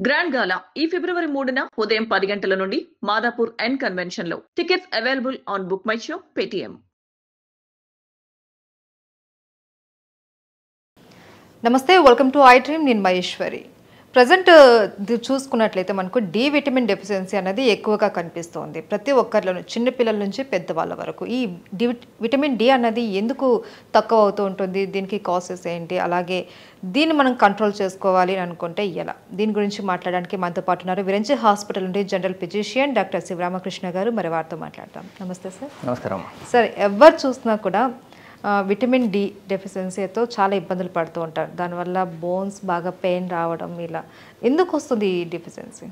Grand గాలా ఈ ఫిబ్రవరి 3న ఉదయం 10 గంటల నుండి మాదాపూర్ ఎన్ కన్వెన్షన్ లో. Tickets available on book my show, Paytm. నమస్తే, వెల్కమ్ టు ఐ డ్రీమ్. నేను మహేశ్వరి. ప్రజెంట్ చూసుకున్నట్లయితే మనకు డి విటమిన్ డెఫిషియన్సీ అనేది ఎక్కువగా కనిపిస్తోంది ప్రతి ఒక్కరిలోనూ, చిన్నపిల్లల నుంచి పెద్దవాళ్ళ వరకు. ఈ విటమిన్ డి అన్నది ఎందుకు తక్కువ అవుతూ ఉంటుంది, దీనికి కాసెస్ ఏంటి, అలాగే దీన్ని మనం కంట్రోల్ చేసుకోవాలి అని అనుకుంటే ఎలా? దీని గురించి మాట్లాడడానికి మనతో పాటు ఉన్నారు విరంచి హాస్పిటల్ నుండి జనరల్ ఫిజిషియన్ డాక్టర్ శివరామకృష్ణ గారు. మరి వారితో మాట్లాడతాం. నమస్తే సార్. నమస్కారం సార్, ఎవరు చూసినా కూడా విటమిన్ డి డెఫిషియన్సీతో చాలా ఇబ్బందులు పడుతూ ఉంటారు. దానివల్ల బోన్స్ బాగా పెయిన్ రావడం, ఇలా ఎందుకు వస్తుంది ఈ డెఫిషియన్సీ?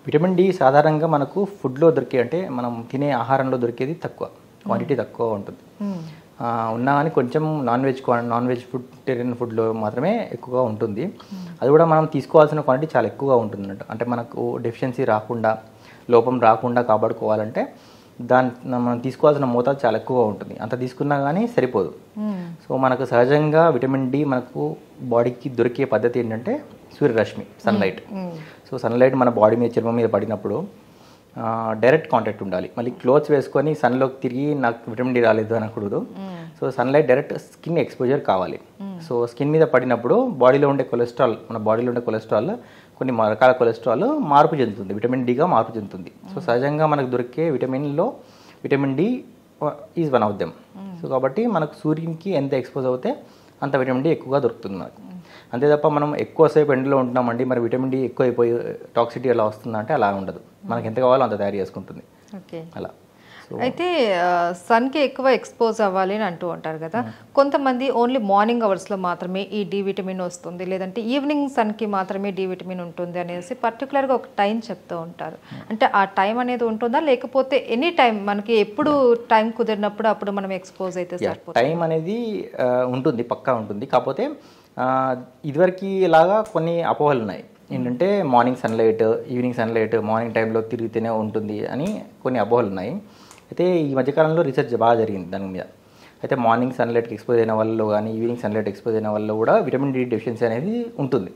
విటమిన్ డి సాధారణంగా మనకు ఫుడ్లో దొరికే, అంటే మనం తినే ఆహారంలో దొరికేది తక్కువ, క్వాంటిటీ తక్కువ ఉంటుంది. ఉన్నా కానీ కొంచెం నాన్ వెజ్ ఫుడ్లో మాత్రమే ఎక్కువగా ఉంటుంది. అది కూడా మనం తీసుకోవాల్సిన క్వాంటిటీ చాలా ఎక్కువగా ఉంటుంది అన్నట్టు. అంటే మనకు డెఫిషియన్సీ రాకుండా, లోపం రాకుండా కాపాడుకోవాలంటే మనం తీసుకోవాల్సిన మోతాదు చాలా ఎక్కువగా ఉంటుంది. అంత తీసుకున్నా కానీ సరిపోదు. సో మనకు సహజంగా విటమిన్ డి మనకు బాడీకి దొరికే పద్ధతి ఏంటంటే సూర్యరశ్మి, సన్లైట్. సో సన్లైట్ మన బాడీ మీద, చర్మం మీద పడినప్పుడు డైరెక్ట్ కాంటాక్ట్ ఉండాలి. మళ్ళీ క్లోత్స్ వేసుకొని సన్లోకి తిరిగి నాకు విటమిన్ డి రాలేదు అనకూడదు. So sunlight direct skin exposure కావాలి. సో స్కిన్ మీద పడినప్పుడు బాడీలో ఉండే కొలెస్ట్రాల్, మన బాడీలో ఉండే కొలెస్ట్రాల్, కొన్ని రకాల కొలెస్ట్రాల్ మార్పు చెందుతుంది, విటమిన్ డిగా మార్పు చెందుతుంది. సో సహజంగా మనకు దొరికే విటమిన్లో vitamin D is one of them. So కాబట్టి మనకు సూర్యునికి ఎంత ఎక్స్పోజ్ అవుతే అంత విటమిన్ డి ఎక్కువగా దొరుకుతుంది మనకు. అంతే తప్ప మనం ఎక్కువసేపు ఎండలో ఉంటున్నామండి, మరి విటమిన్ డి ఎక్కువ అయిపోయి టాక్సిటీ ఎలా వస్తుందంటే అలా ఉండదు. మనకి ఎంత కావాలో అంత తయారు చేసుకుంటుంది. ఓకే, అలా. అయితే సన్కి ఎక్కువ ఎక్స్పోజ్ అవ్వాలి అని అంటూ ఉంటారు కదా. కొంతమంది ఓన్లీ మార్నింగ్ అవర్స్లో మాత్రమే ఈ డి విటమిన్ వస్తుంది, లేదంటే ఈవినింగ్ సన్కి మాత్రమే డి విటమిన్ ఉంటుంది అనేసి పర్టికులర్గా ఒక టైం చెప్తూ ఉంటారు. అంటే ఆ టైం అనేది ఉంటుందా, లేకపోతే ఎనీ టైం మనకి ఎప్పుడు టైం కుదిరినప్పుడు అప్పుడు మనం ఎక్స్పోజ్ అయితే సరిపోతుంది? టైం అనేది ఉంటుంది, పక్కా ఉంటుంది. కాకపోతే ఇదివరకు లాగా కొన్ని అపోహలు ఉన్నాయి. ఏంటంటే morning sunlight, evening sunlight, morning టైంలో తిరిగితేనే ఉంటుంది అని కొన్ని అపోహలు ఉన్నాయి. అయితే ఈ మధ్యకాలంలో రీసెర్చ్ బాగా జరిగింది దాని మీద. అయితే మార్నింగ్ సన్లైట్కి ఎక్స్పోజ్ అయిన వాళ్ళలో కానీ, ఈవినింగ్ సన్లైట్ ఎక్స్పోజ్ అయిన వాళ్ళలో కూడా విటమిన్ డి డెఫిషియన్సీ అనేది ఉంటుంది.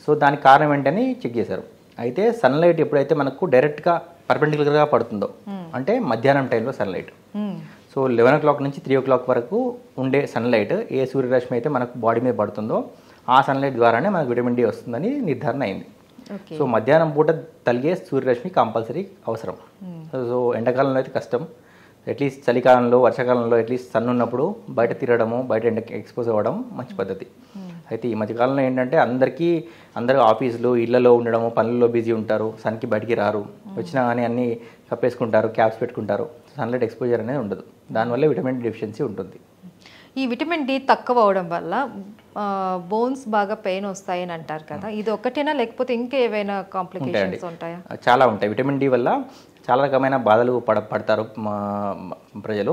సో దానికి కారణం ఏంటని చెక్ చేశారు. అయితే సన్లైట్ ఎప్పుడైతే మనకు డైరెక్ట్గా పర్పెండిక్యులర్గా పడుతుందో, అంటే మధ్యాహ్నం టైంలో సన్లైట్, సో 11 o'clock నుంచి 3 o'clock వరకు ఉండే సన్లైట్, ఏ సూర్యరశ్మి అయితే మనకు బాడీ మీద పడుతుందో ఆ సన్లైట్ ద్వారానే మనకు విటమిన్ డి వస్తుందని నిర్ధారణ అయింది. సో మధ్యాహ్నం పూట తలిగే సూర్యరశ్మి కంపల్సరీ అవసరం. సో ఎండాకాలంలో అయితే కష్టం. అట్లీస్ట్ చలికాలంలో, వర్షాకాలంలో అట్లీస్ట్ సన్ ఉన్నప్పుడు బయట తిరగడము, బయట ఎండకి ఎక్స్పోజ్ అవ్వడం మంచి పద్ధతి. అయితే ఈ మధ్యకాలంలో ఏంటంటే అందరూ ఆఫీసులు, ఇళ్లలో ఉండడము, పనుల్లో బిజీ ఉంటారు, సన్కి బయటికి రారు, వచ్చినా కానీ అన్నీ కప్పేసుకుంటారు, క్యాప్స్ పెట్టుకుంటారు. సన్లైట్ ఎక్స్పోజర్ అనేది ఉండదు. దానివల్ల విటమిన్ డి డెఫిషియన్సీ ఉంటుంది. ఈ విటమిన్ డి తక్కువ అవడం వల్ల బోన్స్ బాగా పెయిన్ వస్తాయని అంటారు కదా, ఇది ఒకటేనా లేకపోతే ఇంకా ఏవైనా కాంప్లికేషన్స్ ఉంటాయా? చాలా ఉంటాయి. విటమిన్ డి వల్ల చాలా రకమైన బాధలు పడతారు ప్రజలు.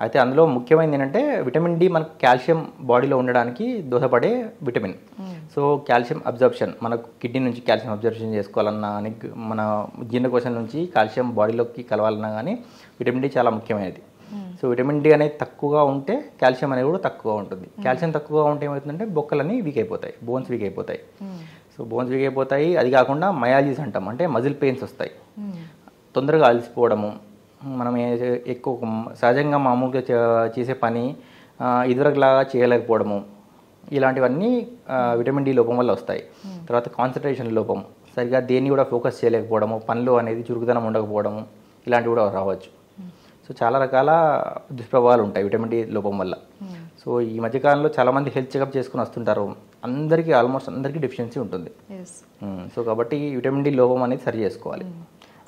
అయితే అందులో ముఖ్యమైనది ఏంటంటే విటమిన్ డి మనకు కాల్షియం బాడీలో ఉండడానికి దోహదపడే విటమిన్. సో కాల్షియం అబ్జర్ప్షన్, మనకు కిడ్నీ నుంచి కాల్షియం అబ్జర్ప్షన్ చేసుకోవాలన్నా, మన జీర్ణకోశం నుంచి కాల్షియం బాడీలోకి కలవాలన్నా కానీ విటమిన్ డి చాలా ముఖ్యమైనది. సో విటమిన్ డి అనేది తక్కువగా ఉంటే కాల్షియం అనేది కూడా తక్కువగా ఉంటుంది. కాల్షియం తక్కువగా ఉంటే ఏమవుతుందంటే బొక్కలన్నీ వీక్ అయిపోతాయి, బోన్స్ వీక్ అయిపోతాయి. సో బోన్స్ వీక్ అయిపోతాయి. అది కాకుండా మయాలిస్ అంటాం, అంటే మజిల్ పెయిన్స్ వస్తాయి, తొందరగా అలసిపోవడము, మనం ఎక్కువ సహజంగా మామూలుగా చేసే పని ఇదివరకులాగా చేయలేకపోవడము, ఇలాంటివన్నీ విటమిన్ డి లోపం వల్ల వస్తాయి. తర్వాత కాన్సన్ట్రేషన్ లోపం, సరిగా దేన్ని కూడా ఫోకస్ చేయలేకపోవడము, పనిలో అనేది చురుకుదనం ఉండకపోవడము, ఇలాంటివి కూడా రావచ్చు. సో చాలా రకాల దుష్ప్రభావాలు ఉంటాయి విటమిన్ డి లోపం వల్ల. సో ఈ మధ్యకాలంలో చాలామంది హెల్త్ చెకప్ చేసుకుని వస్తుంటారు. ఆల్మోస్ట్ అందరికీ డెఫిషియన్సీ ఉంటుంది. సో కాబట్టి విటమిన్ డి లోపం అనేది సరి చేసుకోవాలి.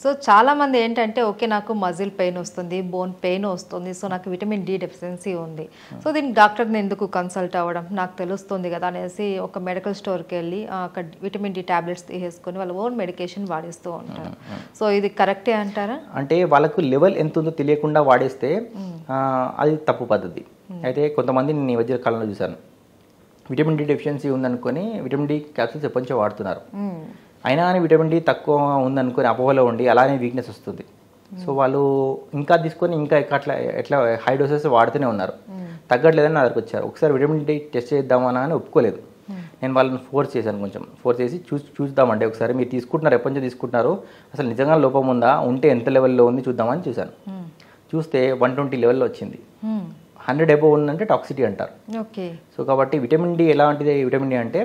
సో చాలామంది ఏంటంటే ఓకే, నాకు మజిల్ పెయిన్ వస్తుంది, బోన్ పెయిన్ వస్తుంది, సో నాకు విటమిన్ డి డెఫిషియన్సీ ఉంది, సో దీనికి డాక్టర్ని ఎందుకు కన్సల్ట్ అవ్వడం, నాకు తెలుస్తుంది కదా అనేసి ఒక మెడికల్ స్టోర్కి వెళ్ళి అక్కడ విటమిన్ డి ట్యాబ్లెట్స్ తీసేసుకొని వాళ్ళ ఓన్ మెడికేషన్ వాడిస్తూ ఉంటారు. సో ఇది కరెక్టే అంటారా? అంటే వాళ్ళకు లెవెల్ ఎంత ఉందో తెలియకుండా వాడేస్తే అది తప్పు పద్ధతి. అయితే కొంతమంది నేను ఈ మధ్య కాలంలో చూశాను, విటమిన్ డి డెఫిషియన్సీ ఉందనుకొని విటమిన్ డి క్యాప్సూల్స్ ఎప్పటి నుంచో వాడుతున్నారు. అయినా కానీ విటమిన్ డి తక్కువ ఉందనుకొని అపోహలో ఉండి అలానే వీక్నెస్ వస్తుంది. సో వాళ్ళు ఇంకా తీసుకొని ఇంకా ఎట్లా హై డోసెస్ వాడుతూనే ఉన్నారు, తగ్గట్లేదని నా దగ్గరకు వచ్చారు. ఒకసారి విటమిన్ డి టెస్ట్ చేద్దామని ఒప్పుకోలేదు. నేను వాళ్ళని ఫోర్స్ చేశాను, కొంచెం ఫోర్స్ చేసి చూద్దామంటే ఒకసారి మీరు తీసుకుంటున్నారు, ఎప్పటి నుంచి తీసుకుంటున్నారు, అసలు నిజంగా లోపం ఉందా, ఉంటే ఎంత లెవెల్లో ఉంది చూద్దామని చూశాను. చూస్తే 120 లెవెల్లో వచ్చింది. 100 అబోవ్ ఉందంటే టాక్సిటీ అంటారు. ఓకే. సో కాబట్టి విటమిన్ డి ఎలాంటిది? విటమిన్ డి అంటే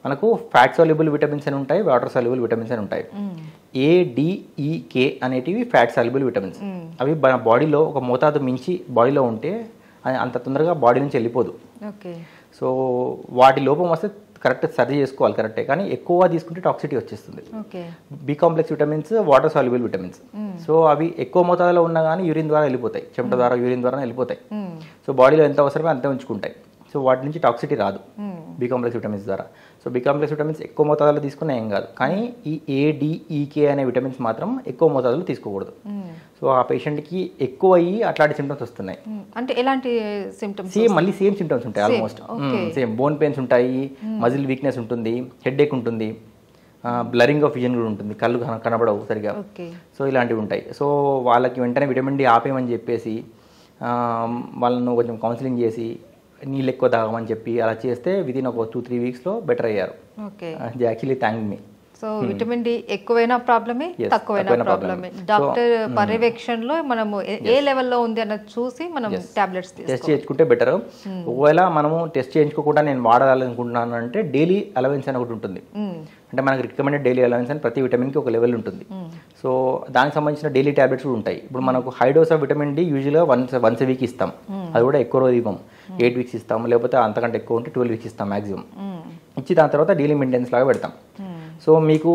మనకు ఫ్యాట్ సాల్యుబుల్ విటమిన్స్ అని ఉంటాయి, వాటర్ సాల్యుబుల్ విటమిన్స్ అని ఉంటాయి. ADEK అనేటివి ఫ్యాట్ సాల్యుబుల్ విటమిన్స్. అవి మన బాడీలో ఒక మోతాదు మించి బాడీలో ఉంటే అంత తొందరగా బాడీ నుంచి వెళ్ళిపోదు. ఓకే. సో వాటి లోపం వస్తే కరెక్ట్ సర్జరీ చేసుకోవాలి, కరెక్టే. కానీ ఎక్కువ తీసుకుంటే టాక్సిటీ వచ్చేస్తుంది. B complex vitamins water soluble vitamins. So అవి ఎక్కువ మోతాదులో ఉన్నా కానీ యూరిన్ ద్వారా వెళ్ళిపోతాయి, చెమట ద్వారా యూరిన్ ద్వారా వెళ్ళిపోతాయి. సో బాడీలో ఎంత అవసరమో అంతే ఉంచుకుంటాయి. సో వాటి నుంచి టాక్సిటీ రాదు బి కాంప్లెక్స్ విటమిన్స్ ద్వారా. సో బి కాంప్లెక్స్ విటమిన్స్ ఎక్కువ మోతాదులో తీసుకున్నా ఏం కాదు, కానీ ఈ ADEK అనే విటమిన్స్ మాత్రం ఎక్కువ మోతాదులో తీసుకోకూడదు. సో ఆ పేషెంట్కి ఎక్కువ అయ్యి అట్లాంటి సిమ్టమ్స్ వస్తున్నాయి. అంటే ఎలాంటి సిమ్టమ్స్? మళ్ళీ సేమ్ సిమ్టమ్స్ ఉంటాయి, ఆల్మోస్ట్ సేమ్. బోన్ పెయిన్స్ ఉంటాయి, మజిల్ వీక్నెస్ ఉంటుంది, హెడేక్ ఉంటుంది, బ్లరింగ్ ఆఫ్ విజన్ కూడా ఉంటుంది, కళ్ళు కనబడవు సరిగా. సో ఇలాంటివి ఉంటాయి. సో వాళ్ళకి వెంటనే విటమిన్ డి ఆపేయమని చెప్పేసి వాళ్ళను కొంచెం కౌన్సిలింగ్ చేసి నీళ్ళు ఎక్కువ తాగమని చెప్పి అలా చేస్తే వితిన్ ఒక 2-3 వీక్స్లో బెటర్ అయ్యారు. They actually thank me. So vitamin D ఎక్కువైనా ప్రాబ్లమే, తక్కువైనా ప్రాబ్లమే. డాక్టర్ పర్యవేక్షణలో మనము ఏ లెవెల్లో ఉంది అన్నది చూసి మనం టాబ్లెట్స్ టెస్ట్ చేయించుకుంటే బెటర్. ఒకవేళ మనము టెస్ట్ చేయించుకోకుండా నేను వాడాలనుకుంటున్నాను అంటే డైలీ అలవెన్స్ అని ఒకటి ఉంటుంది. అంటే మనకి రికమెండెడ్ డైలీ అలవెన్స్ అని ప్రతి విటమిన్కి ఒక లెవెల్ ఉంటుంది. సో దానికి సంబంధించిన డైలీ టాబ్లెట్స్ కూడా ఉంటాయి. ఇప్పుడు మనకు high dose of vitamin D యూజువల్గా వన్స్ వీక్ ఇస్తాం, అది కూడా ఎక్కువ రోజు ఇవ్వం. 8 వీక్స్ ఇస్తాం, లేకపోతే అంతకంటే ఎక్కువ ఉంటే 12 వీక్స్ ఇస్తాం మ్యాక్సిమం. ఇచ్చి దాని తర్వాత డైలీ మెయింటెనెన్స్ లాగా పెడతాం. సో మీకు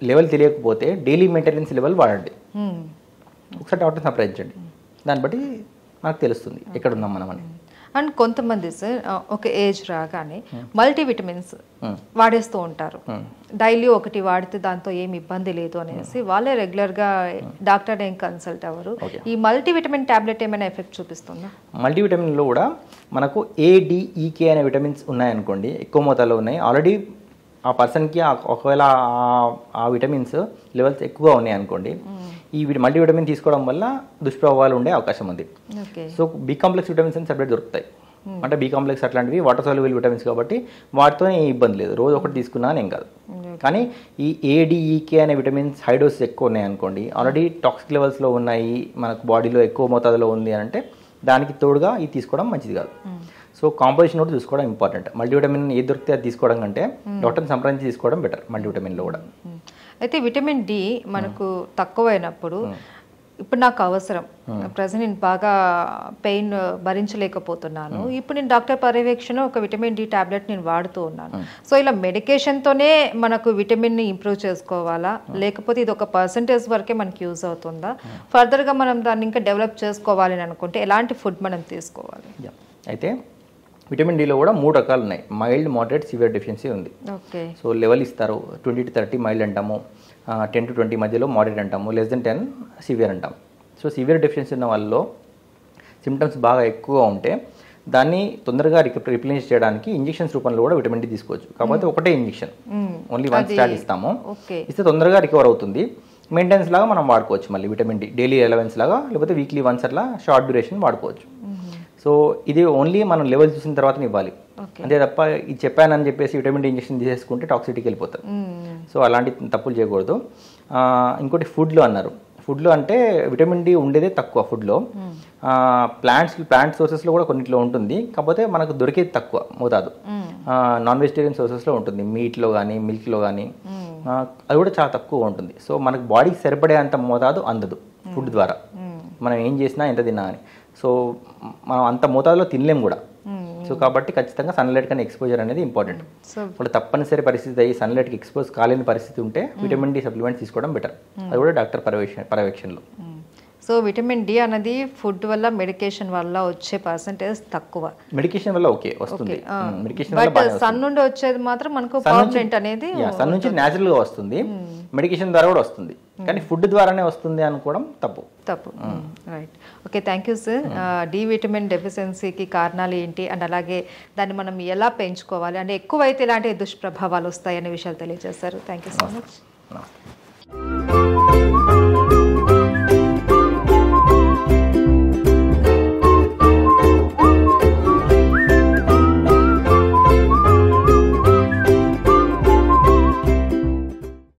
లెవెల్ తెలియకపోతే డైలీ మెయింటెనెన్స్ లెవెల్ వాడండి, ఒకసారి డాక్టర్ సంప్రదించండి, దాన్ని బట్టి మనకు తెలుస్తుంది ఎక్కడ ఉన్నాం మనం అని. అండ్ కొంతమంది సార్ ఒక ఏజ్ రాగానే మల్టీవిటమిన్స్ వాడేస్తూ ఉంటారు. డైలీ ఒకటి వాడితే దాంతో ఏమి ఇబ్బంది లేదు అనేసి వాళ్ళే రెగ్యులర్గా డాక్టర్ ఏం కన్సల్ట్ అవ్వరు. ఈ మల్టీవిటమిన్ టాబ్లెట్ ఏమైనా ఎఫెక్ట్ చూపిస్తుందా? మల్టీవిటమిన్లో కూడా మనకు ADEK అనే విటమిన్స్ ఉన్నాయనుకోండి, ఎక్కువ మోతాదులో ఉన్నాయి, ఆల్రెడీ ఆ పర్సన్కి ఒకవేళ ఆ విటమిన్స్ లెవెల్స్ ఎక్కువగా ఉన్నాయి అనుకోండి, ఈ మల్టీవిటమిన్ తీసుకోవడం వల్ల దుష్ప్రభావాలు ఉండే అవకాశం ఉంది. సో బి కాంప్లెక్స్ విటమిన్స్ అని సపరేట్ దొరుకుతాయి. అంటే బి కాంప్లెక్స్ అట్లాంటివి వాటర్ సాల్యుబుల్ విటమిన్స్ కాబట్టి వాటితో ఇబ్బంది లేదు, రోజు ఒకటి తీసుకున్నా ఏం కాదు. కానీ ఈ ADEK అనే విటమిన్స్ హై డోస్ ఎక్కువ ఉన్నాయి అనుకోండి, ఆల్రెడీ టాక్సిక్ లెవెల్స్లో ఉన్నాయి, మనకు బాడీలో ఎక్కువ మోతాదులో ఉంది అని అంటే దానికి తోడుగా ఇది తీసుకోవడం మంచిది కాదు. సో కాంపోజిషన్ కూడా చూసుకోవడం ఇంపార్టెంట్. మల్టీవిటమిన్ ఏది దొరికితే అది తీసుకోవడం కంటే డాక్టర్ని సంప్రదించి తీసుకోవడం బెటర్ మల్టీవిటమిన్లో కూడా. అయితే విటమిన్ డి మనకు తక్కువైనప్పుడు ఇప్పుడు నాకు అవసరం, ప్రజెంట్ నేను బాగా పెయిన్ భరించలేకపోతున్నాను, ఇప్పుడు నేను డాక్టర్ పర్యవేక్షణ ఒక విటమిన్ డి టాబ్లెట్ నేను వాడుతూ ఉన్నాను. సో ఇలా మెడికేషన్తోనే మనకు విటమిన్ని ఇంప్రూవ్ చేసుకోవాలా, లేకపోతే ఇది ఒక పర్సంటేజ్ వరకే మనకి యూజ్ అవుతుందా? ఫర్దర్గా మనం దాన్ని ఇంకా డెవలప్ చేసుకోవాలి అని అనుకుంటే ఎలాంటి ఫుడ్ మనం తీసుకోవాలి? అయితే విటమిన్ డిలో కూడా 3 రకాలు ఉన్నాయి. మైల్డ్, మోడరేట్, సివియర్ డెఫిషియన్సీ ఉంది. సో లెవెల్ ఇస్తారు, 20 to 30 మైల్డ్ అంటాము, 10 to 20 మధ్యలో మోడరేట్ అంటాము, less than 10 సివియర్ అంటాం. సో సివియర్ డెఫిషియన్సీ ఉన్న వాళ్ళలో సిమ్టమ్స్ బాగా ఎక్కువగా ఉంటే దాన్ని తొందరగా రిప్లేస్ చేయడానికి ఇంజెక్షన్స్ రూపంలో కూడా విటమిన్ డి తీసుకోవచ్చు. కాకపోతే ఒకటే ఇంజెక్షన్, ఓన్లీ 1 స్టాట్ ఇస్తాము, ఇస్తే తొందరగా రికవర్ అవుతుంది. మెయింటెనెన్స్ లాగా మనం వాడుకోవచ్చు మళ్ళీ విటమిన్ డి, డైలీ అలవెన్స్ లాగా, లేకపోతే వీక్లీ వన్స్ అట్లా షార్ట్ డ్యూరేషన్ వాడుకోవచ్చు. సో ఇది ఓన్లీ మనం లెవెల్ చూసిన తర్వాత ఇవ్వాలి, అంతే తప్ప ఇది చెప్పానని చెప్పేసి విటమిన్ డి ఇంజెక్షన్ తీసేసుకుంటే టాక్సిటీకి వెళ్ళిపోతారు. సో అలాంటి తప్పులు చేయకూడదు. ఇంకోటి ఫుడ్లో అన్నారు, ఫుడ్లో అంటే విటమిన్ డి ఉండేదే తక్కువ ఫుడ్లో. ప్లాంట్ సోర్సెస్లో కూడా కొన్నిట్లో ఉంటుంది, కాకపోతే మనకు దొరికేది తక్కువ మోతాదు. నాన్ వెజిటేరియన్ సోర్సెస్లో ఉంటుంది, మీట్లో కానీ మిల్క్లో కానీ, అది కూడా చాలా తక్కువ ఉంటుంది. సో మనకు బాడీకి సరిపడే అంత మోతాదు అందదు ఫుడ్ ద్వారా, మనం ఏం చేసినా ఎంత తిన్నా అని. సో మనం అంత మోతాదులో తినలేం కూడా. సో కాబట్టి ఖచ్చితంగా సన్లైట్ కానీ ఎక్స్పోజర్ అనేది ఇంపార్టెంట్. ఇప్పుడు తప్పనిసరి పరిస్థితి అయ్యి సన్లైట్కి ఎక్స్పోజ్ కాలేని పరిస్థితి ఉంటే విటమిన్ డి సప్లిమెంట్ తీసుకోవడం బెటర్, అది కూడా డాక్టర్ పర్యవేక్షణలో. సో విటమిన్ డి అనేది ఫుడ్ వల్ల మెడికేషన్ వల్ల వచ్చే పర్సెంటేజ్ తక్కువ. మెడికేషన్ వల్ల ఓకే వస్తుంది, మెడికేషన్ బట్ సన్ నుండి వచ్చేది మాత్రం మనకు పర్మనెంట్ అనేది సన్ నుంచి న్యాచురల్ గా వస్తుంది, మెడికేషన్ ద్వారా కూడా వస్తుంది, కానీ ఫుడ్ ద్వారానే వస్తుంది అనుకోవడం తప్పు. Right. Okay, thank you sir. D vitamin డెఫిషియన్సీకి కారణాలు ఏంటి అండ్ అలాగే దాన్ని మనం ఎలా పెంచుకోవాలి అంటే ఎక్కువైతే ఇలాంటి దుష్ప్రభావాలు వస్తాయి అనే విషయాలు తెలియజేస్తారు. Thank you so much.